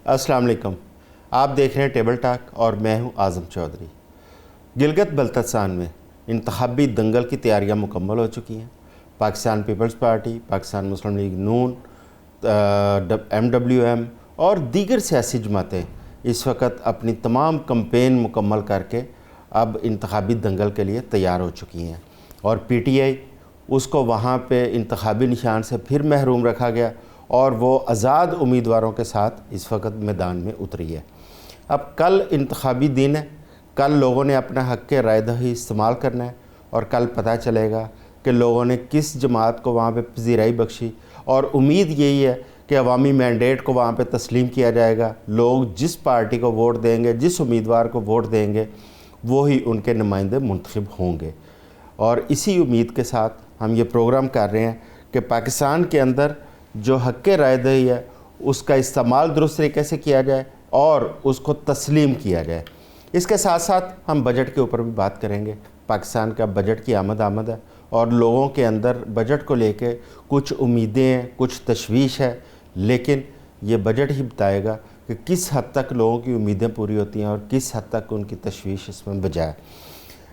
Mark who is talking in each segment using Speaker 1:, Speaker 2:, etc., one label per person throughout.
Speaker 1: अस्सलाम वालेकुम। आप देख रहे हैं टेबल टॉक और मैं हूं आज़म चौधरी। गिलगित बल्तिस्तान में इंतखाबी दंगल की तैयारियां मुकम्मल हो चुकी हैं। Pakistan Peoples party, Pakistan Muslim League नून, MWM और दीगर सियासी जमातें इस वक्त अपनी तमाम कैंपेन मुकम्मल करके अब इंतखाबी दंगल के लिए तैयार हो चुकी हैं। और PTI उसको वहाँ पे इंतखाबी निशान से फिर महरूम रखा गया और वो आज़ाद उम्मीदवारों के साथ इस वक्त मैदान में उतरी है। अब कल इंतखाबी दिन है, कल लोगों ने अपना हक़ के राय दही इस्तेमाल करना है और कल पता चलेगा कि लोगों ने किस जमात को वहाँ पे पजीराई बख्शी। और उम्मीद यही है कि अवामी मैंडेट को वहाँ पे तस्लीम किया जाएगा। लोग जिस पार्टी को वोट देंगे, जिस उम्मीदवार को वोट देंगे, वो ही उनके नुमाइंदे मुंतखब होंगे। और इसी उम्मीद के साथ हम ये प्रोग्राम कर रहे हैं कि पाकिस्तान के अंदर जो हक़ राय दही है उसका इस्तेमाल दुरुस्त तरीके से किया जाए और उसको तस्लीम किया जाए। इसके साथ साथ हम बजट के ऊपर भी बात करेंगे। पाकिस्तान का बजट की आमद है और लोगों के अंदर बजट को लेके कुछ उम्मीदें हैं, कुछ तशवीश है, लेकिन ये बजट ही बताएगा कि किस हद तक लोगों की उम्मीदें पूरी होती हैं और किस हद तक उनकी तशवीश इसमें बजाय।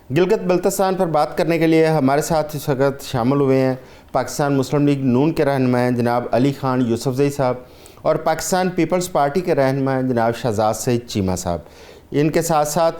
Speaker 1: गिलगित बल्तिस्तान पर बात करने के लिए हमारे साथ इस वक्त शामिल हुए हैं पाकिस्तान मुस्लिम लीग नून के रहनुमा जनाब अली ख़ान यूसुफजई साहब और पाकिस्तान पीपल्स पार्टी के रहनुमा जनाब शहजाद सईद चीमा साहब। इनके साथ साथ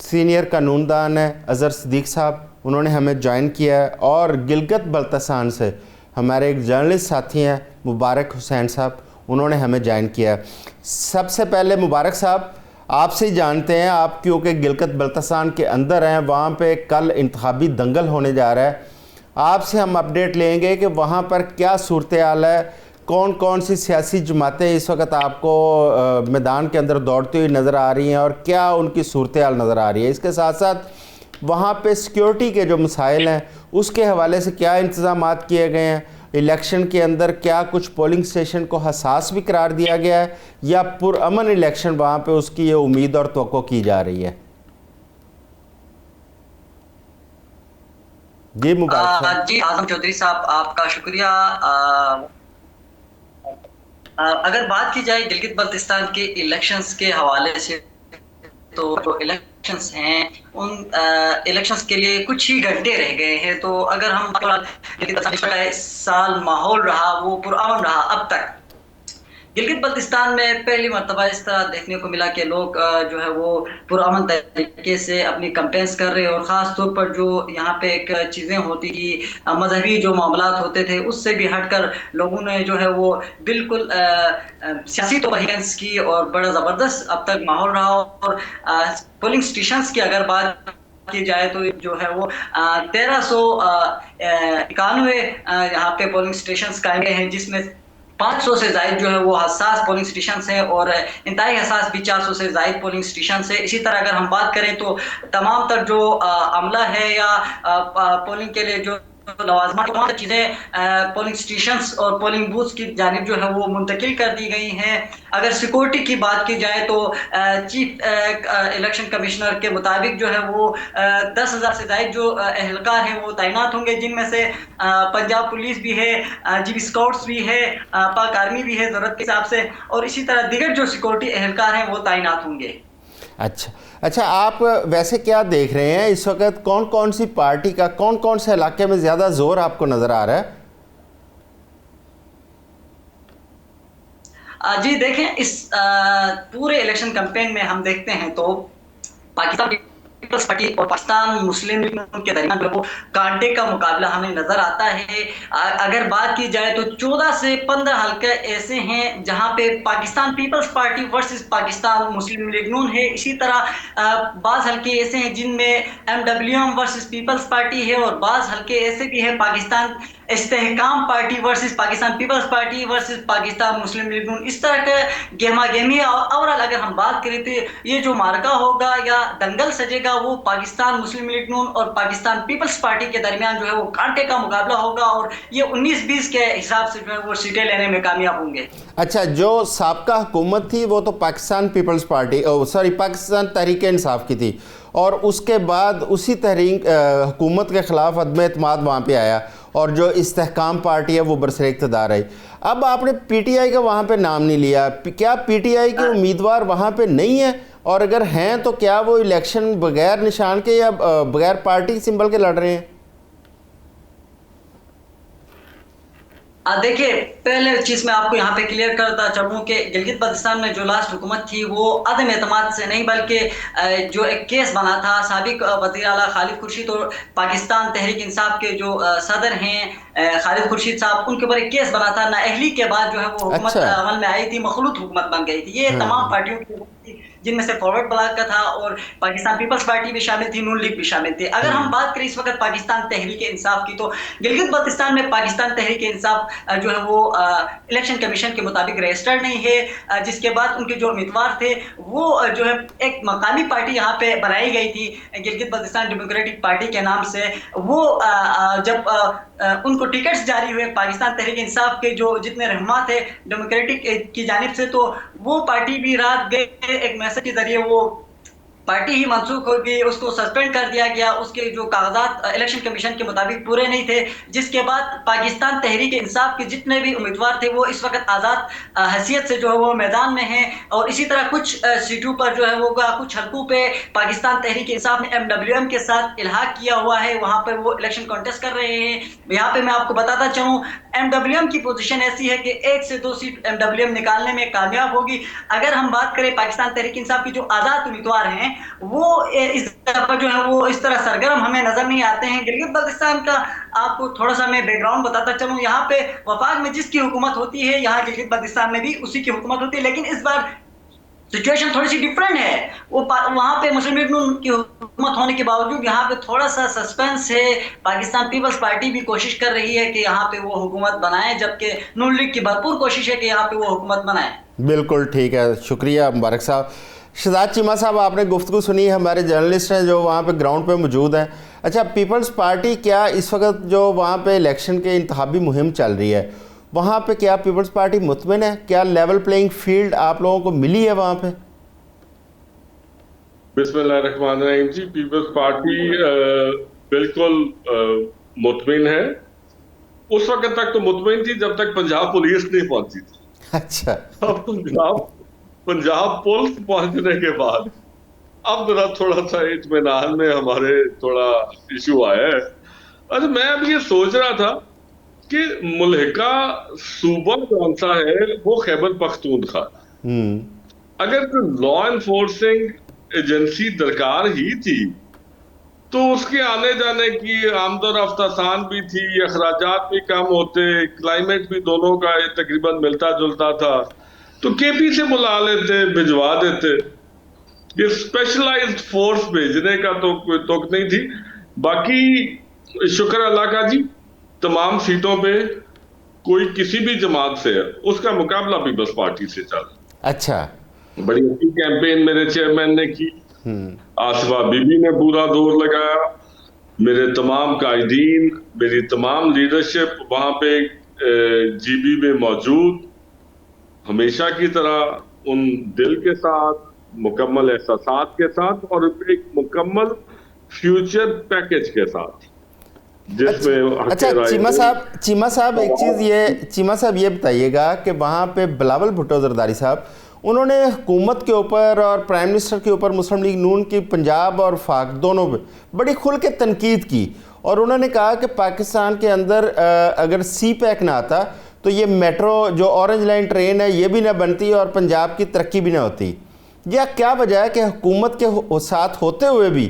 Speaker 1: सीनियर कानूनदान है अज़हर सिद्दीक़ साहब, उन्होंने हमें ज्वाइन किया है। और गिलगित बल्तिस्तान से हमारे एक जर्नलिस्ट साथी हैं मुबारक हुसैन साहब, उन्होंने हमें ज्वाइन किया है। सबसे पहले मुबारक साहब, आपसे ही जानते हैं, आप क्योंकि गिलगित बल्तिस्तान के अंदर हैं, वहाँ पे कल इंतखाबी दंगल होने जा रहा है। आपसे हम अपडेट लेंगे कि वहाँ पर क्या सूरत हाल है, कौन कौन सी सियासी जमातें इस वक्त आपको मैदान के अंदर दौड़ती हुई नज़र आ रही हैं और क्या उनकी सूरत हाल नज़र आ रही है। इसके साथ साथ वहाँ पे सिक्योरिटी के जो मसाइल हैं उसके हवाले से क्या इंतज़ाम किए गए हैं। इलेक्शन के अंदर क्या कुछ पोलिंग स्टेशन को हसास भी करार दिया गया है या पुरअमन इलेक्शन वहाँ पे उसकी ये उम्मीद और तवक्को की जा रही है। जी मुबारक।
Speaker 2: जी आजम चौधरी साहब, आपका शुक्रिया। अगर बात की जाए गिलगित बल्तिस्तान के इलेक्शंस के हवाले से, तो जो इलेक्शंस हैं उन इलेक्शंस के लिए कुछ ही घंटे रह गए हैं। तो अगर हम इस साल माहौल रहा वो पुरअमन रहा अब तक। गिलगित बल्तिस्तान में पहली मरतबा इस तरह देखने को मिला कि लोग जो है वो पुरअमन तरीके से अपनी कैंपेन्स कर रहे हैं। और ख़ास तौर पर जो यहाँ पे एक चीज़ें होती कि मजहबी जो मामलात होते थे उससे भी हटकर लोगों ने जो है वो बिल्कुल सियासी तौर पर की और बड़ा ज़बरदस्त अब तक माहौल रहा। और पोलिंग स्टेशंस की अगर बात की जाए तो जो है वो 1391 यहाँ पे पोलिंग स्टेशंस कायम हैं, जिसमें 500 से ज़ायद जो है वो हसास पोलिंग स्टेशन है और इंतहाई हसास भी 400 से ज़ायद पोलिंग स्टेशन है। इसी तरह अगर हम बात करें तो तमाम तर जो अमला है या पोलिंग के लिए जो लवाजमात तमाम चीज़ें पोलिंग स्टेशंस और पोलिंग बूथ्स की जानिब जो है वो मुंतकिल कर दी गई हैं। अगर सिक्योरिटी की बात की जाए तो चीफ इलेक्शन कमिश्नर के मुताबिक जो है वो 10,000 से ज़ायद जो एहलकार हैं वो तैनात होंगे, जिनमें से पंजाब पुलिस भी है, GB स्काउट्स भी है, पाक आर्मी भी है ज़रूरत के हिसाब से, और इसी तरह दीगर जो सिक्योरिटी एहलकार हैं वो तैनात होंगे।
Speaker 1: अच्छा, आप वैसे क्या देख रहे हैं इस वक्त, कौन कौन सी पार्टी का कौन कौन से इलाके में ज़्यादा जोर आपको नज़र आ रहा है?
Speaker 2: जी देखें, इस पूरे इलेक्शन कैंपेन में हम देखते हैं तो पाकिस्तान पीपल्स पार्टी और पाकिस्तान मुस्लिम लीग के दरमियान जो कांटे का मुकाबला हमें नजर आता है। अगर बात की जाए तो 14 से 15 हल्के ऐसे हैं जहां पे Pakistan Peoples Party versus Pakistan Muslim League Noon है। इसी तरह बाज़ हल्के ऐसे हैं जिनमें MWM वर्सेस पीपल्स पार्टी है और बाज़ हल्के ऐसे भी हैं Pakistan Istehkam Party versus Pakistan Peoples Party versus Pakistan Muslim League Noon. इस तरह के गेमा गेमी ओवरऑल अगर हम बात करें तो ये जो मार्का होगा या दंगल सजेगा वो पाकिस्तान मुस्लिम लीग नून और पाकिस्तान पीपल्स पार्टी के दरमियान जो है वो कांटे का मुकाबला होगा और ये 19-20 के हिसाब से जो है वो सीटें लेने में कामयाब होंगे।
Speaker 1: अच्छा, जो साबका हुकूमत थी वो तो पाकिस्तान पीपल्स पार्टी पाकिस्तान तहरीक इंसाफ की थी और उसके बाद उसी तहरीक हुकूमत के ख़िलाफ़ अदम एतमाद वहाँ पे आया और जो इस्तेहकाम पार्टी है वो बरसर इक़्तिदार है। अब आपने पीटीआई का वहाँ पे नाम नहीं लिया, क्या पीटीआई के उम्मीदवार वहाँ पे नहीं है, और अगर हैं तो क्या वो इलेक्शन बगैर निशान के या बगैर पार्टी सिंबल के लड़ रहे हैं?
Speaker 2: देखिए, पहले चीज मैं आपको यहाँ पे क्लियर करता चलूँ कि गिलगित बल्तिस्तान में जो लास्ट हुकूमत थी वो अदम एतमाद से नहीं, बल्कि जो एक केस बना था साबिक वज़ीर आला खालिद खुर्शीद और पाकिस्तान तहरीक इंसाफ के जो सदर हैं खालिद खुर्शीद साहब, उनके ऊपर एक केस बना था। नाअहली के बाद जो है वो हुकूमत अमल में आई थी, मखलूत हुकूमत बन गई थी। ये तमाम पार्टियों की, जिनमें से फॉरवर्ड ब्लॉक का था और पाकिस्तान पीपल्स पार्टी भी शामिल थी, नून लीग भी शामिल थी। अगर हम बात करें इस वक्त पाकिस्तान तहरीक इंसाफ की, तो गिलगित बल्तिस्तान में पाकिस्तान तहरीक इंसाफ जो है वो इलेक्शन कमीशन के मुताबिक रजिस्टर्ड नहीं है, जिसके बाद उनके जो उम्मीदवार थे वो जो है एक मकामी पार्टी यहाँ पे बनाई गई थी गिलगित बल्तिस्तान डेमोक्रेटिक पार्टी के नाम से। वो जब उनको टिकट्स जारी हुए पाकिस्तान तहरीक इंसाफ के जो जितने रहनुमा थे डेमोक्रेटिक की जानिब से, तो वो पार्टी भी रात गए एक मैसेज के जरिए वो पार्टी ही मंसूख हो गई, उसको सस्पेंड कर दिया गया, उसके जो कागजात इलेक्शन कमीशन के मुताबिक पूरे नहीं थे, जिसके बाद पाकिस्तान तहरीक इंसाफ के जितने भी उम्मीदवार थे वो इस वक्त आज़ाद हैसियत से जो है वो मैदान में हैं। और इसी तरह कुछ सीटों पर जो है वो कुछ हल्कों पे पाकिस्तान तहरीक इंसाफ ने MWM के साथ इल्हाक किया हुआ है, वहाँ पर वो इलेक्शन कॉन्टेस्ट कर रहे हैं। यहाँ पे मैं आपको बताता चलूँ, MWM की पोजीशन ऐसी है कि 1 से 2 सीट MWM निकालने में कामयाब होगी। अगर हम बात करें पाकिस्तान तहरीक इंसाफ की जो आज़ाद उम्मीदवार हैं वो इस दफा जो है वो इस तरह सरगर्म हमें नजर नहीं आते हैं। गिलगित बल्तिस्तान का आपको थोड़ा सा मैं बैकग्राउंड बताता चलूं, यहाँ पे वफाक में जिसकी हुकूमत होती है, यहाँ गिलगित बल्तिस्तान में भी उसी की हुकूमत होती है, लेकिन इस बार सिचुएशन थोड़ी सी डिफरेंट है। वो वहां पे मुस्लिम लीग नून की हुकूमत होने के बावजूद यहाँ पे थोड़ा सा सस्पेंस है। पाकिस्तान पीपल्स पार्टी भी कोशिश कर रही है कि यहाँ पे वो हुकूमत बनाए, जबकि नून लीग की भरपूर कोशिश है कि यहाँ पे वो हुकूमत बनाए।
Speaker 1: बिल्कुल ठीक है, शुक्रिया मुबारक साहब। शहजाद चीमा साहब, आपने गुफ्तगू सुनी, हमारे जर्नलिस्ट हैं जो वहाँ पे ग्राउंड पे मौजूद हैं। अच्छा, पीपल्स पार्टी क्या इस वक्त जो वहाँ पे इलेक्शन के इंतखाबी मुहिम चल रही है, वहाँ पे क्या पीपल्स पार्टी मुतमिन है? क्या लेवल प्लेइंग फील्ड आप लोगों को मिली है वहाँ पे?
Speaker 3: बिस्मिल्लाहिर्रहमानिर्रहीम जी, पीपल्स पार्टी बिल्कुल मुतमिन है। उस वक्त तक तो मुतमिन थी जब तक पंजाब पुलिस नहीं पहुंची थी।
Speaker 1: अच्छा,
Speaker 3: अब पंजाब पुलिस पहुंचने के बाद अब जरा थोड़ा सा इत्मीनान में हमारे थोड़ा इशू आया है। अच्छा, मैं अब ये सोच रहा था कि मुल्हिका सूबा कौन सा है, वो खैबर पख्तूनख्वा। अगर कोई लॉ एनफोर्सिंग एजेंसी दरकार ही थी तो उसके आने जाने की आमदन रफ्तासान भी थी, अखराजात भी कम होते, क्लाइमेट भी दोनों का तकरीबन मिलता जुलता था, तो केपी से बुला लेते, भिजवा देते। ये स्पेशलाइज्ड फोर्स भेजने का तो कोई तुक नहीं थी। बाकी शुक्र अल्लाह का जी, तमाम सीटों पे कोई किसी भी जमात से है उसका मुकाबला पीपल्स पार्टी से चला।
Speaker 1: अच्छा,
Speaker 3: बड़ी अच्छी कैंपेन मेरे चेयरमैन ने की, आसिफा बीबी ने पूरा जोर लगाया, मेरे तमाम कायदीन, मेरी तमाम लीडरशिप वहां पे जीबी में मौजूद, हमेशा की तरह उन दिल के साथ, मुकम्मल एहसासात के साथ और एक मुकम्मल फ्यूचर पैकेज के साथ, जिसमें
Speaker 1: अच्छा चीमा साहब एक चीज़ ये बताइएगा कि वहाँ पे बिलावल भुट्टो जरदारी साहब, उन्होंने हुकूमत के ऊपर और प्राइम मिनिस्टर के ऊपर मुस्लिम लीग नून की पंजाब और फाक दोनों पे बड़ी खुल के तनकीद की, और उन्होंने कहा कि पाकिस्तान के अंदर अगर CPEC ना आता तो ये मेट्रो जो ऑरेंज लाइन ट्रेन है ये भी ना बनती और पंजाब की तरक्की भी ना होती। यह क्या वजह है कि हुकूमत के साथ होते हुए भी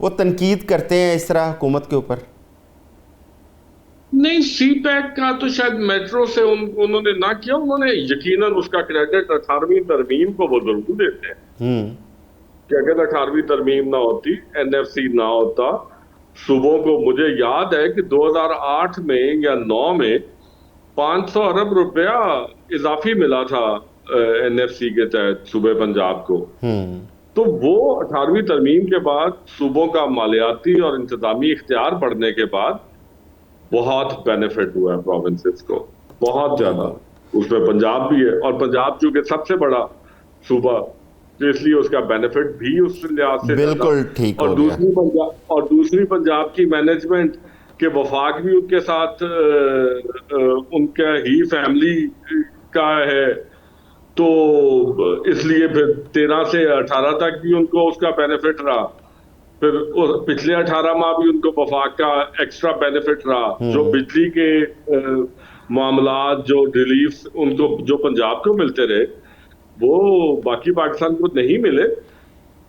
Speaker 1: वो तनकीद करते हैं इस तरह हुकूमत के ऊपर?
Speaker 3: नहीं, CPEC का तो शायद मेट्रो से उन्होंने ना किया, उन्होंने यकीनन उसका क्रेडिट 18वीं तरमीम को वो जरूर देते हैं कि अगर 18वीं तरमीम ना होती, NFC ना होता, सूबों को, मुझे याद है कि 2008 में या 9 में 500 अरब रुपया इजाफी मिला था NFC के तहत सूबे पंजाब को। तो वो 18वीं तरमीम के बाद सूबों का मालियाती और इंतजामी इख्तियार बढ़ने के बाद बहुत बेनिफिट हुआ है प्रोविंसेस को, बहुत ज्यादा। उसमें पंजाब भी है, और पंजाब चूंकि सबसे बड़ा सूबा, तो इसलिए उसका बेनिफिट भी उस लिहाज से
Speaker 1: बिल्कुल ठीक
Speaker 3: और दूसरी पंजाब की मैनेजमेंट कि वफाक भी उनके साथ उनका ही फैमिली का है, तो इसलिए फिर 13 से 18 तक भी उनको उसका बेनिफिट रहा। फिर पिछले 18 माह भी उनको वफाक का एक्स्ट्रा बेनिफिट रहा। जो बिजली के मामलात, जो रिलीफ उनको जो पंजाब को मिलते रहे, वो बाकी पाकिस्तान को नहीं मिले।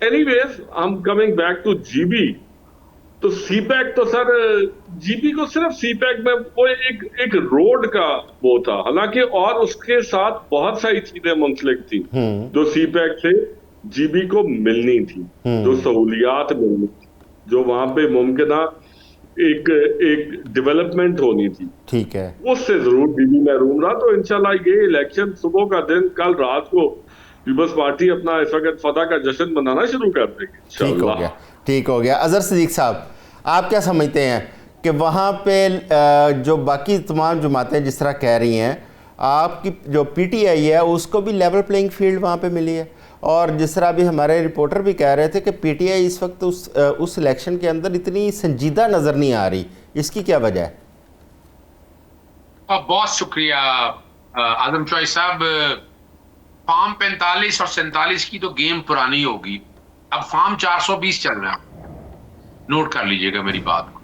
Speaker 3: Anyways, I am coming back two GB. तो सीपैक तो सर, जीबी को सिर्फ सीपैक में वो एक रोड का वो था, हालांकि और उसके साथ बहुत सारी चीजें मुंसलिक थी जो सीपैक से जीबी को मिलनी थी, जो सहूलियात मिलनी थी, जो वहां पे मुमकिन एक डेवलपमेंट होनी थी।
Speaker 1: ठीक है,
Speaker 3: उससे जरूर जीबी महरूम रहा। तो इंशाल्लाह ये इलेक्शन सुबह का दिन, कल रात को पीपल्स पार्टी अपना इस वक्त फतह का जश्न मनाना शुरू कर देगी।
Speaker 1: ठीक हो गया, ठीक हो गया। अजहर सिद्दीक साहब, आप क्या समझते हैं कि वहाँ पे जो बाकी तमाम जमातें जिस तरह कह रही हैं, आपकी जो पीटीआई है उसको भी लेवल प्लेइंग फील्ड वहाँ पे मिली है, और जिस तरह अभी हमारे रिपोर्टर भी कह रहे थे कि पीटीआई इस वक्त उस इलेक्शन के अंदर इतनी संजीदा नज़र नहीं आ रही, इसकी क्या वजह है?
Speaker 4: बहुत शुक्रिया आदम चौधरी साहब। फार्म 45 और 47 की तो गेम पुरानी होगी, अब फार्म 420 चल रहा है। नोट कर लीजिएगा मेरी बात को।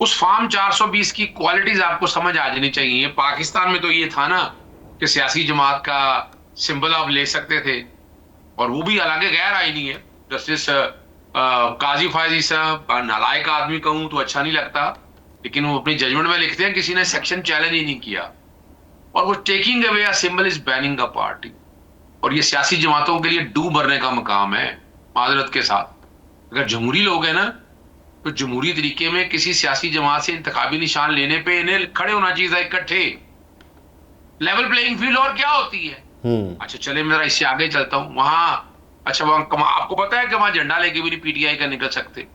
Speaker 4: उस फार्म 420 की क्वालिटीज आपको समझ आ जानी चाहिए। पाकिस्तान में तो ये था ना कि सियासी जमात का सिंबल आप ले सकते थे, और वो भी हालांकि गैर आईनी है। जस्टिस काजी फायजी साहब, नालायक आदमी कहूं तो अच्छा नहीं लगता, लेकिन वो अपनी जजमेंट में लिखते हैं किसी ने सेक्शन चैलेंज ही नहीं किया, और वो taking away a symbol is banning a party. और ये सियासी जमातों के लिए डूब भरने का मकाम है। माजरत के साथ, अगर जमहूरी लोग हैं ना, तो जमहूरी तरीके में किसी सियासी जमात से इंतखाबी निशान लेने पे इन्हें खड़े होना चाहिए इकट्ठे। लेवल प्लेइंग फील्ड और क्या होती है। अच्छा चले, मैं जरा इससे आगे चलता हूं। वहां अच्छा, वहां आपको पता है कि वहां झंडा लेके भी नहीं पीटीआई का निकल सकते,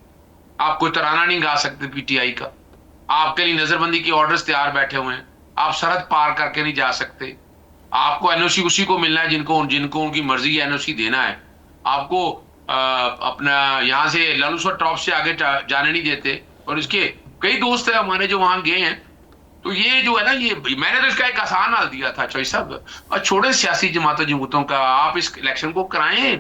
Speaker 4: आप कोई तराना नहीं गा सकते पीटीआई का, आपके लिए नजरबंदी के ऑर्डर्स तैयार बैठे हुए हैं, आप सरहद पार करके नहीं जा सकते। आपको एनओसी उसी को मिलना है जिनको उनकी मर्जी है एनओसी देना है। आपको अपना यहां से लालूसर टॉप से आगे जाने नहीं देते। और इसके कई दोस्त हैं हमारे जो वहां गए हैं। तो ये जो है ना, ये मैंने तो इसका एक आसान हल दिया था चौधरी साहब, और छोड़े सियासी जमातों का, आप इस इलेक्शन को कराएं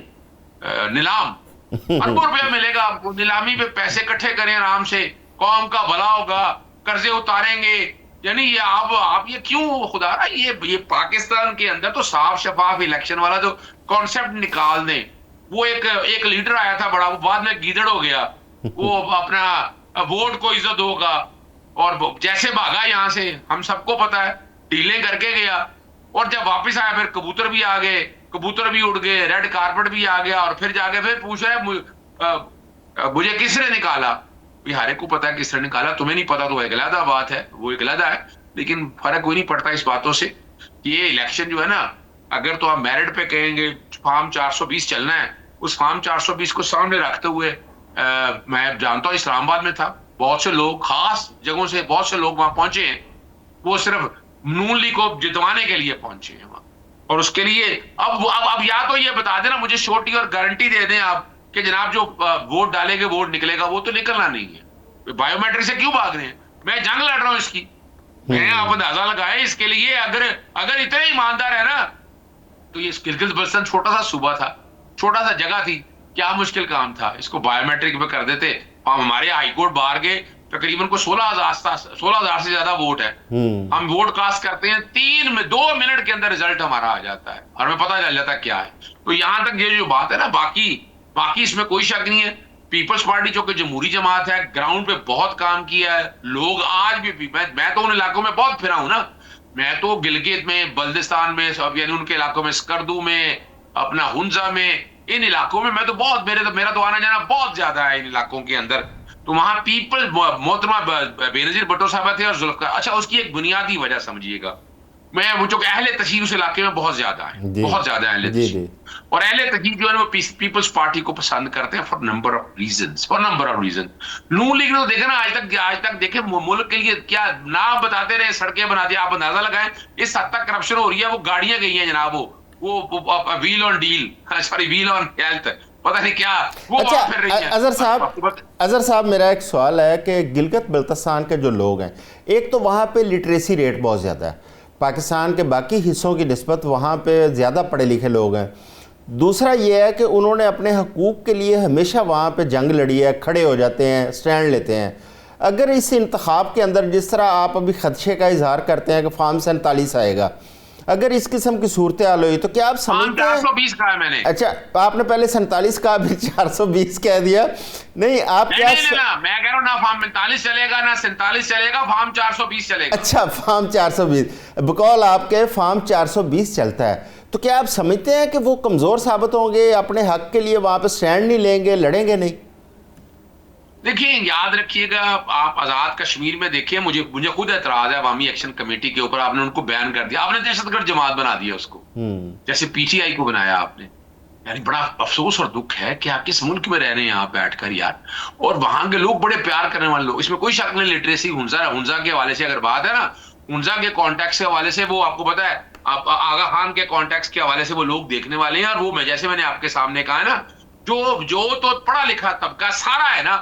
Speaker 4: नीलाम, अरबों रुपया मिलेगा आपको, नीलामी पे पैसे इकट्ठे करें आराम से, कौम का भला होगा, कर्जे उतारेंगे। यानी ये आप ये क्यों खुदा रहा, ये पाकिस्तान के अंदर तो साफ शफाफ इलेक्शन वाला जो कॉन्सेप्ट निकाल दें। वो एक लीडर आया था बड़ा, वो बाद में गीदड़ हो गया, वो अपना वोट को इज्जत होगा, और जैसे भागा यहां से हम सबको पता है, डीलें करके गया, और जब वापस आया फिर कबूतर भी आ गए, कबूतर भी उड़ गए, रेड कारपेट भी आ गया, और फिर जाके फिर पूछ रहा है मुझे किसने निकाला। बिहारे को पता है किसने निकाला, तुम्हें नहीं पता तो एक अलग बात है, वो एक अलग है, लेकिन फर्क कोई नहीं पड़ता इस बातों से। ये इलेक्शन जो है ना, अगर तो आप मेरिट पे कहेंगे फार्म 420 चलना है, उस फार्म 420 को सामने रखते हुए मैं जानता हूं इस्लामाबाद में था, बहुत से लोग खास जगहों से बहुत से लोग वहां पहुंचे हैं, वो सिर्फ नून लीग को जितवाने के लिए पहुंचे हैं वहां। और उसके लिए अब या तो ये बता देना मुझे श्योरिटी और गारंटी दे दें आप कि जनाब जो वोट डालेंगे वोट निकलेगा, वो तो निकलना नहीं है। बायोमेट्रिक से क्यों भाग रहे हैं? मैं जंग लड़ रहा हूं इसकी, मैं आप अंदाजा लगाए इसके लिए। अगर इतने ईमानदार है ना, तो ये गिलगित बल्तिस्तान छोटा सा सूबा था, छोटा सा जगह थी, क्या मुश्किल काम था, इसको बायोमेट्रिक पे कर देते। हमारे हाईकोर्ट बाहर के तकरीबन को 16,000 से ज्यादा वोट है, हम वोट कास्ट करते हैं 2 मिनट के अंदर रिजल्ट हमारा आ जाता है, हमें पता चल जाता है क्या है। तो यहां तक ये जो बात है ना, बाकी इसमें कोई शक नहीं है। पीपल्स पार्टी जो कि जमहूरी जमात है, ग्राउंड पे बहुत काम किया है। लोग आज भी मैं तो उन इलाकों में बहुत फिरा हूं ना, मैं तो गिलगित में, बल्दिस्तान में, यानी उनके इलाकों में, स्कर्दू में, अपना हुंजा में, इन इलाकों में मैं तो बहुत मेरा तो आना जाना बहुत ज्यादा है इन इलाकों के अंदर। तो वहां पीपल मोहतरमा बेनजीर भुट्टो साहब थे और जुल्फकार। अच्छा, उसकी एक बुनियादी वजह समझिएगा, मैं वो जो अहले तशीर उस इलाके में बहुत ज्यादा है, बहुत ज्यादा अहले तशीर, और अहले तशीर जो है वो पीपल्स पार्टी को पसंद करते हैं फॉर नंबर ऑफ रीजन। नून लीग ने तो देखा ना आज तक देखे मुल्क के लिए क्या नाम बताते रहे, सड़कें बना दी, आप अंदाजा लगाएं इस हद तक करप्शन हो रही है। वो गाड़ियां गई हैं जनाब, वो wheel on deal, sorry wheel on health, पता नहीं क्या वो
Speaker 1: अच्छा,
Speaker 4: फिर रही है।
Speaker 1: अजहर साहब मेरा एक सवाल है कि गिलगित बल्तिस्तान के जो लोग हैं, एक तो वहाँ पे लिटरेसी रेट बहुत ज़्यादा है, पाकिस्तान के बाकी हिस्सों की निस्बत वहाँ पे ज़्यादा पढ़े लिखे लोग हैं। दूसरा ये है कि उन्होंने अपने हकूक़ के लिए हमेशा वहाँ पे जंग लड़ी है, खड़े हो जाते हैं, स्टैंड लेते हैं। अगर इस इंतखाब के अंदर जिस तरह आप अभी खदशे का इजहार करते हैं कि फार्म 47 आएगा, अगर इस किस्म की सूरत हाल हुई तो क्या आप समझते हैं?
Speaker 4: 420 कहा है मैंने।
Speaker 1: अच्छा, आपने पहले 47 कहा, फिर 420 कह दिया। नहीं, आप क्या
Speaker 4: नहीं, मैं कह रहा हूँ ना फार्म 45 चलेगा ना 47 चलेगा, फार्म 420 चलेगा।
Speaker 1: अच्छा, फार्म 420, बकौल आपके फार्म 420 चलता है, तो क्या आप समझते हैं कि वो कमज़ोर साबित होंगे, अपने हक के लिए वहाँ पे स्टैंड नहीं लेंगे, लड़ेंगे नहीं?
Speaker 4: देखिए, याद रखिएगा, आप आज़ाद कश्मीर में देखिए, मुझे खुद एतराज़ है अवामी एक्शन कमेटी के ऊपर। आपने उनको बैन कर दिया, आपने दहशतगर्द जमात बना दिया उसको, जैसे पीटीआई को बनाया आपने। यानी बड़ा अफसोस और दुख है कि आप किस मुल्क में रह रहे हैं यहाँ बैठकर यार, और वहां के लोग बड़े प्यार करने वाले लोग, इसमें कोई शक नहीं। लिटरेसी हुंजा के हवाले से अगर बात है ना, हुंजा के कॉन्टेक्ट के हवाले से, वो आपको पता है, आप आगा खान के कॉन्टेक्ट के हवाले से वो लोग देखने वाले हैं। और वो जैसे मैंने आपके सामने कहा है ना, जो तो पढ़ा लिखा तबका सारा है ना,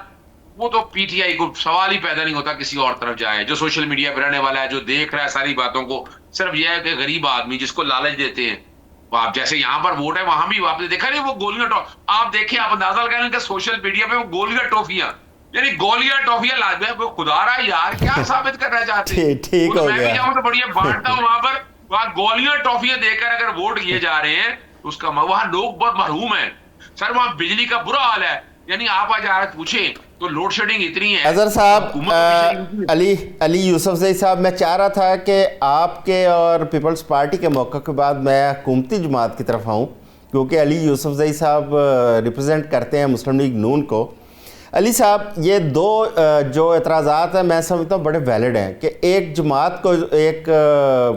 Speaker 4: वो तो पीटीआई को सवाल ही पैदा नहीं होता किसी और तरफ जाए। जो सोशल मीडिया पर रहने वाला है, जो देख रहा है सारी बातों को, सिर्फ यह है कि गरीब आदमी जिसको लालच देते हैं, आप जैसे यहाँ पर वोट है, वहां भी आपने देखा नहीं वो गोलियां, आप देखिए, आप अंदाजा लगाएं कि सोशल मीडिया पे वो गोलियां टॉफियां, यानी गोलियां टॉफियां ला दे, वो खुदा रहा है यार, क्या साबित करना चाहते हैं?
Speaker 1: ठीक हो
Speaker 4: मैं
Speaker 1: गया।
Speaker 4: भी जाऊं तो बढ़िया बांटता हूँ वहां पर, वहां गोलियां टॉफियां देकर अगर वोट किए जा रहे हैं, तो उसका वहां लोग बहुत महरूम है सर। वहां बिजली का बुरा हाल है, यानी आप आज आज पूछे तो लोड शेडिंग इतनी है।
Speaker 1: अजहर साहब, अली यूसुफजई साहब, मैं चाह रहा था कि आपके और पीपल्स पार्टी के मौक़िफ़ के बाद मैं हुकूमती जमात की तरफ आऊँ, क्योंकि अली यूसुफजई साहब रिप्रेजेंट करते हैं मुस्लिम लीग नून को। अली साहब, ये दो जो एतराज़ात हैं मैं समझता हूँ बड़े वैलिड हैं कि एक जमात को, एक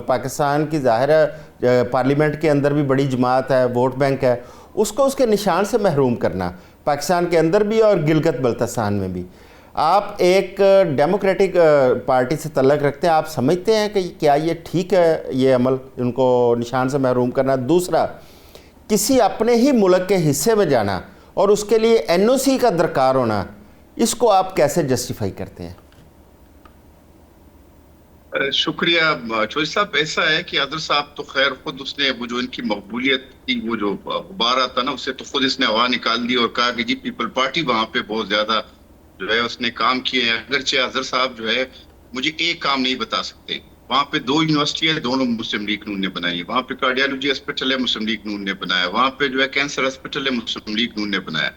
Speaker 1: पाकिस्तान की ज़ाहिर है पार्लियामेंट के अंदर भी बड़ी जमात है, वोट बैंक है, उसको उसके निशान से महरूम करना, पाकिस्तान के अंदर भी और गिलगित बल्तिस्तान में भी। आप एक डेमोक्रेटिक पार्टी से तल्लुक़ रखते हैं, आप समझते हैं कि क्या ये ठीक है, ये अमल उनको निशान से महरूम करना? दूसरा, किसी अपने ही मुल्क के हिस्से में जाना और उसके लिए एनओसी का दरकार होना, इसको आप कैसे जस्टिफाई करते हैं?
Speaker 5: शुक्रिया चौधरी साहब। ऐसा है कि अदर साहब तो खैर खुद उसने वो जो इनकी मकबूलियत की वो जो गुब्बारा था ना, उससे तो खुद इसने हवा निकाल दी और कहा कि जी पीपल पार्टी वहां पे बहुत ज्यादा जो है उसने काम किए हैं। अगरचे अदर साहब जो है मुझे एक काम नहीं बता सकते। वहां पे 2 यूनिवर्सिटी है, दोनों मुस्लिम लीग नून ने बनाई है। वहां पे कार्डियोलॉजी हॉस्पिटल है, मुस्लिम लीग नून ने बनाया। वहां पे जो है कैंसर हॉस्पिटल है, मुस्लिम लीग नून ने बनाया।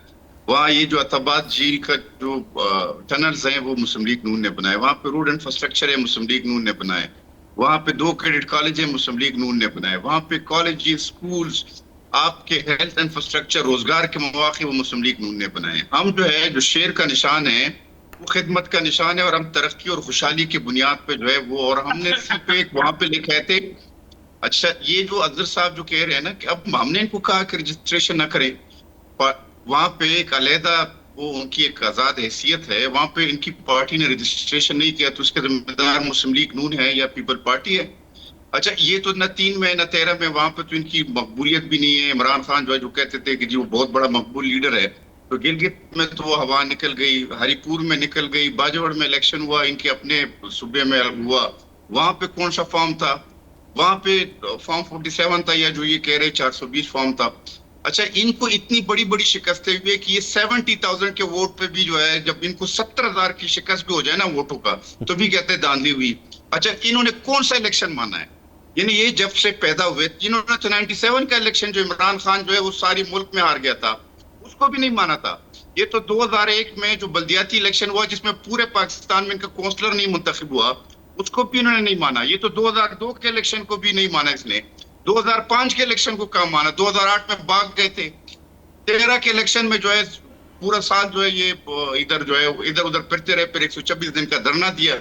Speaker 5: वहाँ ये जो अताबाद झील का जो टनल्स हैं वो मुस्लिम लीग नून ने बनाए। वहाँ पे रोड इंफ्रास्ट्रक्चर है, मुस्लिम लीग नून ने बनाए। वहाँ पे 2 क्रेडिट कॉलेज है, मुस्लिम लीग नून ने बनाए। वहाँ पे कॉलेज, स्कूल्स, आपके हेल्थ इंफ्रास्ट्रक्चर, रोजगार के मौके वो मुस्लिम लीग नून ने बनाए। हम जो है जो शेर का निशान है वो खिदमत का निशान है, और हम तरक्की और खुशहाली की बुनियाद पे जो है वो, और हमने सिर्फ एक वहाँ पे लिखे थे। अच्छा, ये जो अजहर साहब जो कह रहे हैं ना कि अब हमने इनको कहा कि रजिस्ट्रेशन ना करें, वहां पे एक अलहदा वो उनकी एक आजाद हैसियत है, वहां पे इनकी पार्टी ने रजिस्ट्रेशन नहीं किया तो उसके जिम्मेदार मुस्लिम लीग नून है या पीपल पार्टी है? अच्छा, ये तो न 3 में न 13 में वहां पे तो इनकी मकबूलियत भी नहीं है। इमरान खान जो है जो कहते थे कि जी वो बहुत बड़ा मकबूल लीडर है, तो गिलगित में तो वो हवा निकल गई, हरिपुर में निकल गई, बाजवड़ में इलेक्शन हुआ, इनके अपने सूबे में हुआ, वहां पे कौन सा फॉर्म था? वहां पे फॉर्म 47 था, या जो ये कह रहे 420 फॉर्म था। अच्छा, इनको इतनी बड़ी बड़ी शिकस्तें हुई कि ये 70,000 के वोट पे भी जो है, जब इनको 70,000 की शिकस्त भी हो जाए ना वोटों का, तो भी कहते हैं धांधली हुई। अच्छा, इन्होंने कौन सा इलेक्शन माना है? यानी ये जब से पैदा हुए, इन्होंने तो 97 का इलेक्शन जो इमरान खान जो है वो सारी मुल्क में हार गया था, उसको भी नहीं माना था। ये तो 2001 में जो बल्दियाती इलेक्शन हुआ जिसमें पूरे पाकिस्तान में इनका काउंसलर नहीं मुंतखब हुआ, उसको भी इन्होंने नहीं माना। ये तो 2002 के इलेक्शन को भी नहीं माना इसने। 2005 के इलेक्शन को कम माना, 2008 में भाग गए थे। 13 के इलेक्शन में जो है पूरा साल जो है ये इधर जो है इधर उधर फिरते रहे, फिर 126 दिन का धरना दिया।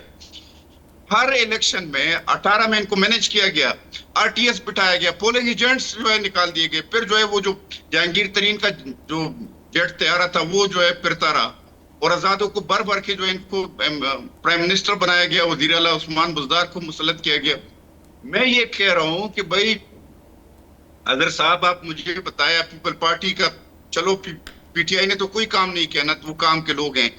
Speaker 5: हर इलेक्शन में 18 में इनको मैनेज किया गया, आरटीएस बिठाया गया, पोलिंग एजेंट्स जो है निकाल दिए गए, फिर जो है वो जो जहांगीर तरीन का जो जेट तैयारा था वो जो है फिरता रहा, और आजादों को भर भर के जो है इनको प्राइम मिनिस्टर बनाया गया, वजीर आला उस्मान बुज़दार को मुसल्लत किया गया। मैं ये कह रहा हूं कि भाई अगर साहब आप मुझे बताया पीपल पार्टी का चलो पीटीआई ने तो कोई काम नहीं किया ना, तो वो काम के लोग हैं,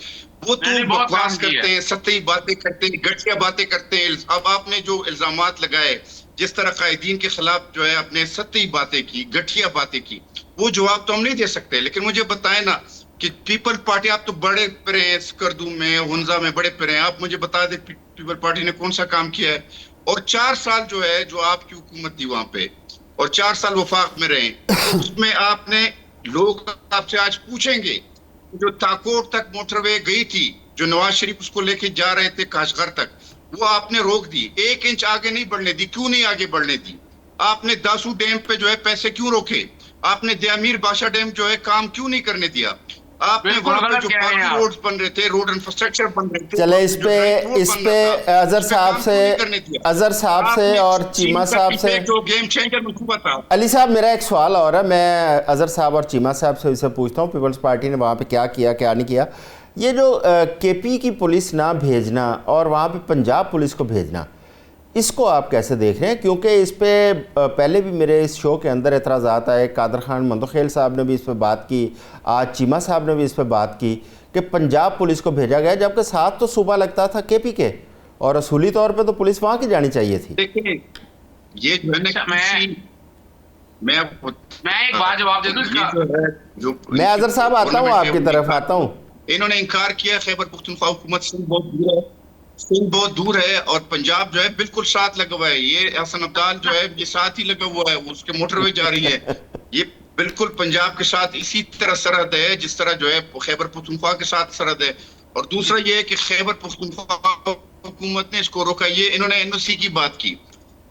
Speaker 5: वो तो
Speaker 4: मैंने बहुत
Speaker 5: बकवास
Speaker 4: काम किया।
Speaker 5: करते हैं, सतही बातें करते हैं, घटिया बातें करते हैं। अब आपने जो इल्जामात लगाए, जिस तरह कायदीन के खिलाफ जो है आपने सतही बातें की, घटिया बातें की, वो जवाब तो हम नहीं दे सकते। लेकिन मुझे बताएं ना कि पीपल पार्टी, आप तो बड़े फिरे हैं स्कर्दू में, हुंजा में बड़े फिरे हैं, आप मुझे बता दें पीपल पार्टी ने कौन सा काम किया है? और 4 साल जो है, जो आपकी हुकूमत थी वहां पे, और 4 साल वफाक में रहे, तो उसमें आपने, लोग आपसे आज पूछेंगे, जो ताकोट तक मोटरवे गई थी, जो नवाज शरीफ उसको लेके जा रहे थे काशगर तक, वो आपने रोक दी, 1 इंच आगे नहीं बढ़ने दी। क्यों नहीं आगे बढ़ने दी? आपने दासू डैम पे जो है पैसे क्यों रोके? आपने दयामीर बादशाह डैम जो है काम क्यों नहीं करने दिया? आपने
Speaker 4: बिल्कुल
Speaker 5: वहां पे
Speaker 4: गलत
Speaker 5: जो
Speaker 4: कह रहे हैं
Speaker 5: बाकी
Speaker 4: आप।
Speaker 5: रोड्स बन रहे थे, रोड इंफ्रास्ट्रक्चर बन रहे थे,
Speaker 1: चले
Speaker 5: जो ड्राइव रोड
Speaker 1: इस
Speaker 5: बन
Speaker 1: पे
Speaker 5: रहा था,
Speaker 1: अजहर
Speaker 5: उसमें
Speaker 1: साहब
Speaker 5: काम
Speaker 1: से
Speaker 5: क्यों नहीं करने दिया?
Speaker 1: अजहर साहब से
Speaker 5: आपने
Speaker 1: और
Speaker 5: चीन
Speaker 1: चीमा
Speaker 5: का
Speaker 1: साहब
Speaker 5: पीछे
Speaker 1: से,
Speaker 5: जो गेम चेंजर मनसूबा था,
Speaker 1: अली साहब मेरा एक सवाल और है, मैं अजहर साहब और चीमा साहब से इसे पूछता हूँ, पीपल्स पार्टी ने वहाँ पे क्या किया क्या नहीं किया। ये जो केपी की पुलिस ना भेजना और वहाँ पे पंजाब पुलिस को भेजना, इसको आप कैसे देख रहे हैं? क्योंकि इस पे पहले भी मेरे इस शो के अंदर एतराज़ात आए, कादर खान मंदोखेल साहब ने भी इस पे बात की, आज चीमा साहब ने भी इस पे बात की कि पंजाब पुलिस को भेजा गया, जबकि साथ तो सूबा लगता था केपी के, और असूली तौर पे तो पुलिस वहाँ की जानी चाहिए थी।
Speaker 5: देखिए ये जो है ना, मैं
Speaker 4: एक बात जवाब दे दूं इसका।
Speaker 5: जो
Speaker 1: मैं अजहर साहब आता हूँ, आपकी तरफ आता हूँ।
Speaker 5: इन्होंने इनकार किया, खैबर पख्तूनख्वा हुकूमत से बहुत दूर है, सिंध बहुत दूर है, और पंजाब जो है बिल्कुल साथ लगा हुआ है। ये हसन अब्दाल जो है ये साथ ही लगा हुआ है, उसके मोटरवे जा रही है, ये बिल्कुल पंजाब के साथ इसी तरह सरहद है जिस तरह जो है खैबर पख्तूनख्वा के साथ सरहद है। और दूसरा ये है कि खैबर पख्तूनख्वा हुकूमत ने इसको रोका। ये इन्होंने एनओसी की बात की,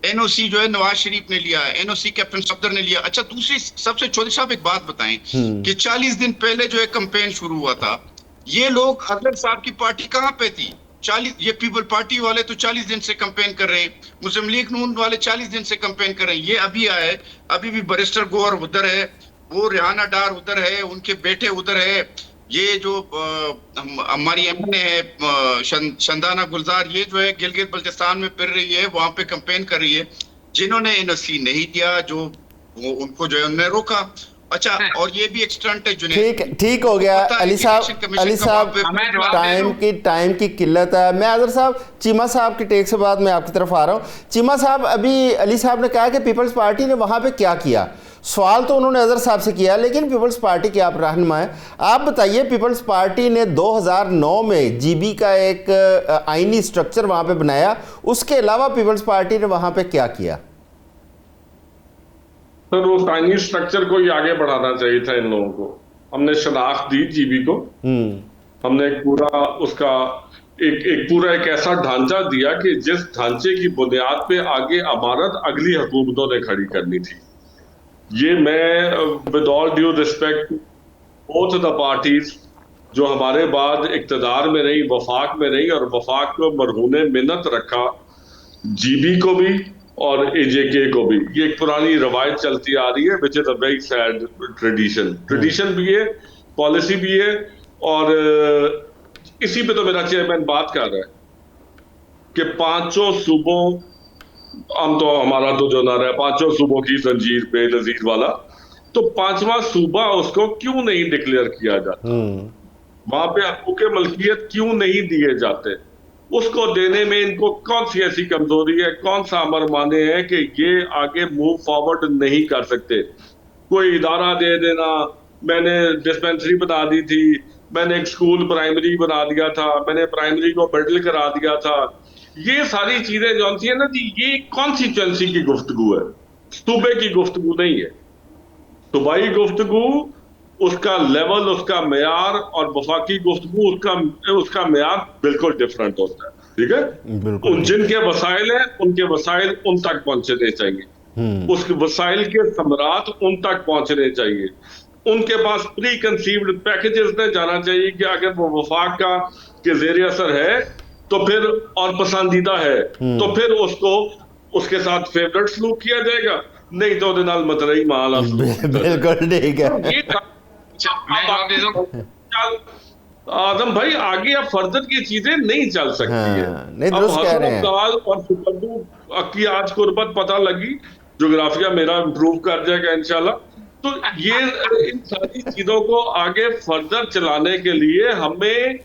Speaker 5: एनओसी जो है नवाज शरीफ ने लिया, एनओसी कैप्टन सफदर ने लिया। अच्छा, दूसरी सबसे चौधरी साहब एक बात बताएं कि 40 दिन पहले जो है कैंपेन शुरू हुआ था, ये लोग अजहर साहब की पार्टी कहाँ पे थी? 40, ये पीपल पार्टी वाले तो 40 दिन से कैंपेन कर रहे हैं, मुस्लिम लीग नून वाले 40 दिन से कैंपेन कर रहे हैं। ये अभी आए, अभी भी बैरिस्टर गौहर उधर है, वो रिहाना डार उधर है, उनके बेटे उधर है, ये जो हमारी एमएनए है शंदाना गुलजार, ये जो है गिलगित बल्तिस्तान में फिर रही है, वहां पे कैंपेन कर रही है। जिन्होंने एनओसी नहीं दिया, जो उनको जो है उन्होंने रोका। अच्छा, और ये भी एक स्टंट है।
Speaker 1: ठीक हो गया अली साहब टाइम की किल्लत है। मैं अजहर साहब, चीमा साहब की टेक से बाद मैं आपकी तरफ आ रहा हूँ। चीमा साहब, अभी अली साहब ने कहा कि पीपल्स पार्टी ने वहाँ पे क्या किया, सवाल तो उन्होंने अजहर साहब से किया, लेकिन पीपल्स पार्टी के आप रहनुमा हैं, आप बताइए, पीपल्स पार्टी ने 2009 में जीबी का एक आईनी स्ट्रक्चर वहाँ पे बनाया, उसके अलावा पीपल्स पार्टी ने वहाँ पे क्या किया?
Speaker 3: सर, वो आईनी स्ट्रक्चर को ही आगे बढ़ाना चाहिए था इन लोगों को। हमने शनाख्त दी जीबी को, हमने एक पूरा उसका एक ऐसा ढांचा दिया कि जिस ढांचे की बुनियाद पे आगे अमारत अगली हुकूमतों ने खड़ी करनी थी। ये मैं with all due respect both the parties जो हमारे बाद इक्तदार में रही, वफाक में रही, और वफाक को मरहूने मिन्नत रखा, जीबी को भी और एजेके को भी। ये एक पुरानी रवायत चलती आ रही है, which is a very sad tradition भी है, पॉलिसी भी है। और इसी पे तो मेरा चेयरमैन बात कर रहा है कि 500 सूबों, हम तो हमारा तो जो ना रहा 500 सूबों की जंजीर पे नजीर वाला, तो 5वां सूबा उसको क्यों नहीं डिक्लेयर किया जाता? वहां पे हकूक़ मलकियत क्यों नहीं दिए जाते? उसको देने में इनको कौन सी ऐसी कमजोरी है, कौन सा अमर माने है कि ये आगे मूव फॉरवर्ड नहीं कर सकते? कोई इदारा दे देना, मैंने डिस्पेंसरी बना दी थी, मैंने एक स्कूल प्राइमरी बना दिया था, मैंने प्राइमरी को मिडिल करा दिया था, ये सारी चीजें जो है ना जी, ये कॉन्स्टिट्यूएंसी की गुफ्तगू है, सूबे की गुफ्तगू नहीं है। सूबाई गुफ्तगू, उसका लेवल, उसका मेयार, और वफाकी गुफ्तगू उसका मेयार बिल्कुल डिफरेंट होता है। ठीक है, जिनके वसाइल हैं उनके वसाइल उन तक पहुंचने चाहिए, उस वसाइल के समरात उन तक पहुंचने चाहिए, उनके पास प्री कंसीव्ड पैकेजेस में जाना चाहिए कि अगर वो वफाक का के ज़ेरे असर है तो फिर, और पसंदीदा है तो फिर उसको उसके साथ फेवरेट सलूक किया जाएगा, नहीं तो ਉਹਦੇ ਨਾਲ मतरई माल
Speaker 1: बिल्कुल ठीक है।
Speaker 3: आजम भाई, आगे अब फर्दर की चीजें नहीं चल सकती है।
Speaker 1: नहीं,
Speaker 3: अब हसन अब्दाल और सुकंदू की आज कुर्बत पता लगी, जोग्राफिया मेरा इम्प्रूव कर जाएगा इंशाल्लाह। तो ये इन सारी चीजों को आगे फर्दर चलाने के लिए हमें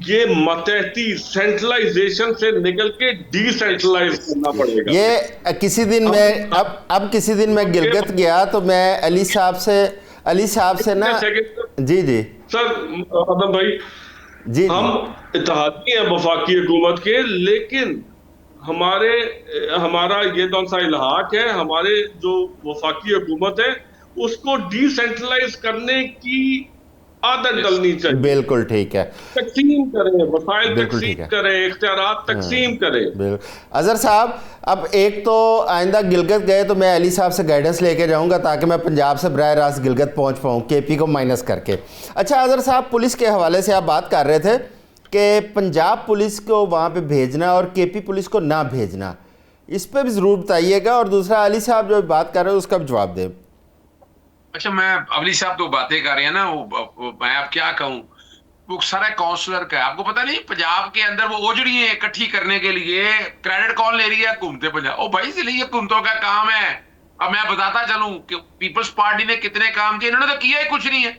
Speaker 3: ये मतहती सेंट्रलाइजेशन से निकल के डिसेंट्रलाइज करना पड़ेगा।
Speaker 1: ये किसी दिन मैं अब किसी दिन मैं गिलगित गया तो मैं अली साहब से ना जी जी
Speaker 3: सर आदम भाई
Speaker 1: जी
Speaker 3: हम इत्तेहादी हैं वफाकी हुकूमत के, लेकिन हमारा ये कौन सा इल्हाक है, हमारे जो वफाकी हुकूमत है उसको डिसेंट्रलाइज करने की आदत डलनी चाहिए।
Speaker 1: बिल्कुल ठीक है,
Speaker 3: तकसीम करें, वसाइल तकसीम करें, इख्तियारात तकसीम करें।
Speaker 1: अजहर साहब, अब एक तो आइंदा गिलगित गए तो मैं अली साहब से गाइडेंस लेके जाऊंगा ताकि मैं पंजाब से बराह रास्त गिलगित पहुंच पाऊं, केपी को माइनस करके। अच्छा अजहर साहब, पुलिस के हवाले से आप बात कर रहे थे कि पंजाब पुलिस को वहाँ पे भेजना और केपी पुलिस को ना भेजना, इस पर भी ज़रूर बताइएगा। और दूसरा, अली साहब जो बात कर रहे हैं उसका भी जवाब दें।
Speaker 4: अच्छा, मैं अली साहब तो बातें कर रहे हैं ना, वो मैं अब क्या कहूँ, वो सारा काउंसलर का है। आपको पता नहीं पंजाब के अंदर वो ओजड़ी है इकट्ठी करने के लिए क्रेडिट कौन ले रही है? हुकूमत पंजाब। ओ भाई, इसलिए हुकूमतों का काम है। अब मैं बताता चलूं कि पीपल्स पार्टी ने कितने काम किए, इन्होंने तो किया ही कुछ नहीं है।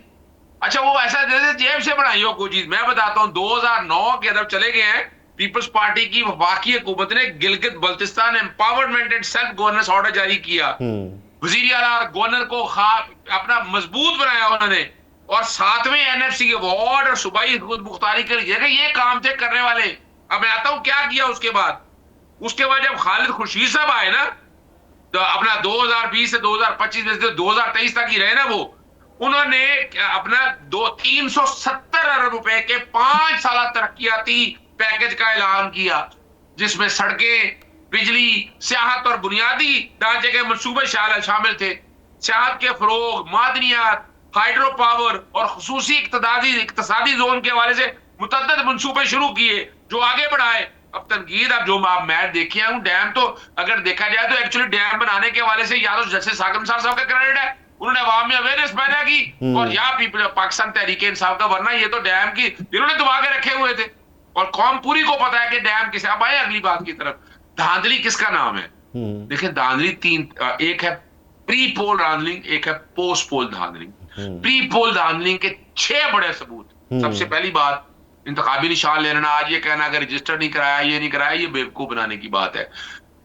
Speaker 4: अच्छा, वो ऐसा जैसे जेब से बनाई हो कोई चीज। मैं बताता हूँ, 2009 के अंदर चले गए हैं, पीपल्स पार्टी की वफाकी हुकूमत ने Gilgit Baltistan empowerment and self governance order जारी किया। वजीर आला और गवर्नर को अपना मजबूत बनाया उन्होंने, और 7वें एनएफसी के वार्ड और सूबाई मुख्तारी के लिए ये काम थे करने वाले। अब मैं आता हूं क्या किया उसके बाद जब खालिद खुर्शीद साहब आए ना, तो अपना 2020 से 2025 में से 2023 तक ही रहे ना, वो उन्होंने अपना 370 अरब रुपए के 5 साल तरक्याती पैकेज का ऐलान किया, जिसमें सड़कें, बिजली, सियाहत और बुनियादी ढांचे के मंसूबे शामिल थे। सियाहत के फरोग, मादनियात, हाइड्रो पावर और खुसूसी इक्तसादी जोन के हवाले से मुतअद्दिद मंसूबे शुरू किए जो आगे बढ़ाए। अब तनकीद, अब जो मैं देखे हूं, डैम तो अगर देखा जाए तो एक्चुअली डैम बनाने के हवाले से या तो जस्टिस साकिब साहब का क्रेडिट है, उन्होंने अवाम में अवेयरनेस पैदा की, और या पाकिस्तान तहरीक इंसाफ का, वरना ये तो डैम की इन्होंने दबा के रखे हुए थे और कौम पूरी को पता है कि डैम किसे। अब आए अगली बात की तरफ, धांधली किसका नाम है? देखिए, धांधली एक है प्री पोल धांधलिंग, एक है पोस्ट पोल धांधलिंग। प्री पोल धांधलिंग के 6 बड़े सबूत। सबसे पहली बात, इंतखाबी निशान लेना, आज ये कहना अगर रजिस्टर नहीं कराया, ये नहीं कराया, ये बेवकूफ बनाने की बात है।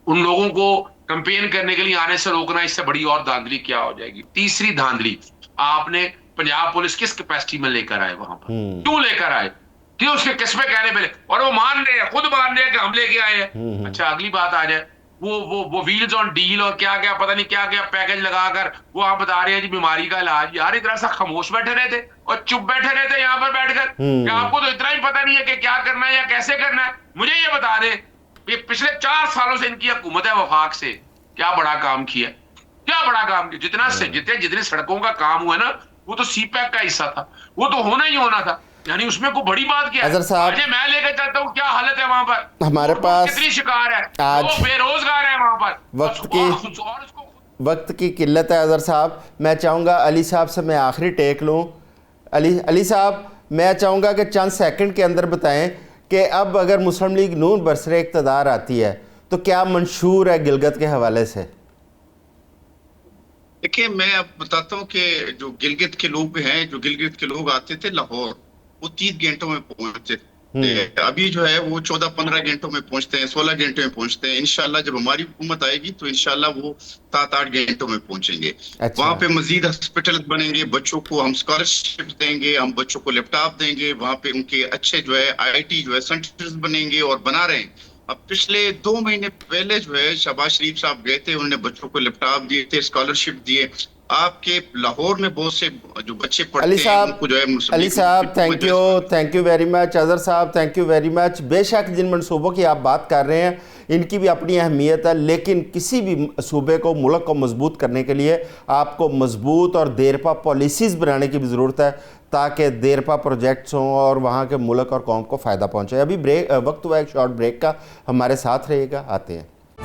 Speaker 4: उन लोगों को कंपेन करने के लिए आने से रोकना, इससे बड़ी और धांधली क्या हो जाएगी? तीसरी धांधली, आपने पंजाब पुलिस किस कैपेसिटी में लेकर आए वहां पर, क्यों लेकर आए, क्यों उसके किस्में कहने पे, और वो मान रहे हैं, खुद मान रहे हैं कि हम लेके आए हैं। अच्छा, अगली बात आ जाए, वो व्हील्स ऑन डील और क्या क्या पता नहीं क्या क्या पैकेज लगाकर वो आप बता रहे हैं जी बीमारी का इलाज। यार, इतना सा खामोश बैठे रहते और चुप बैठे रहते यहाँ पर बैठकर, क्या आपको तो इतना ही पता नहीं है कि क्या करना है या कैसे करना है? मुझे ये बता दे, ये पिछले 4 सालों से इनकी हुकूमत है वफाक से, क्या बड़ा काम किया, क्या बड़ा काम किया? जितने सड़कों का काम हुआ ना, वो तो सीपैक का हिस्सा था, वो तो होना ही होना था, यानी उसमें कोई बड़ी बात क्या है? मैं लेकर चलता हूँ, क्या हालत है वहां पर,
Speaker 1: हमारे पास
Speaker 4: कितनी शिकार है, वो बेरोजगार है वहां पर,
Speaker 1: वक्त की किल्लत है। अजहर साहब, मैं चाहूँगा अली साहब से मैं आखिरी टेक लूँ। अली साहब, मैं चाहूँगा कि चंद सेकंड के अंदर बताएं कि अब अगर मुस्लिम लीग नून बरसरे इक़्तिदार आती है तो क्या मंशूर है गिलगित के हवाले से?
Speaker 5: देखिए, मैं अब बताता हूँ कि जो गिलगित के लोग हैं, जो गिलगित के लोग आते थे लाहौर, वो 30 घंटों में पहुंचते थे। अभी जो है वो 14-15 घंटों में पहुंचते हैं, 16 घंटों में पहुंचते हैं। इंशाल्लाह जब हमारी हुकूमत आएगी तो इंशाल्लाह वो 7-8 घंटों में पहुंचेंगे।
Speaker 1: अच्छा।
Speaker 5: वहां पे मजीद हॉस्पिटल बनेंगे, बच्चों को हम स्कॉलरशिप देंगे, हम बच्चों को लैपटॉप देंगे, वहां पे उनके अच्छे जो है IIT जो है सेंटर्स बनेंगे और बना रहे हैं। अब पिछले 2 महीने पहले जो है शहबाज शरीफ साहब गए थे, उन्होंने बच्चों को लैपटॉप दिए थे, स्कॉलरशिप दिए। आपके लाहौर में बहुत से जो बच्चे पढ़ते हैं उनको जो है
Speaker 1: अली साहब, thank you very much. Azhar साहब, थैंक यू वेरी मच। बेशक जिन मनसूबों की आप बात कर रहे हैं इनकी भी अपनी अहमियत है, लेकिन किसी भी सूबे को, मुल्क को मजबूत करने के लिए आपको मजबूत और देरपा पॉलिसीज़ बनाने की भी ज़रूरत है ताकि देरपा प्रोजेक्ट्स हों और वहाँ के मुल्क और कौम को फ़ायदा पहुँचे। अभी वक्त हुआ एक शॉर्ट ब्रेक का, हमारे साथ रहिएगा, आते हैं।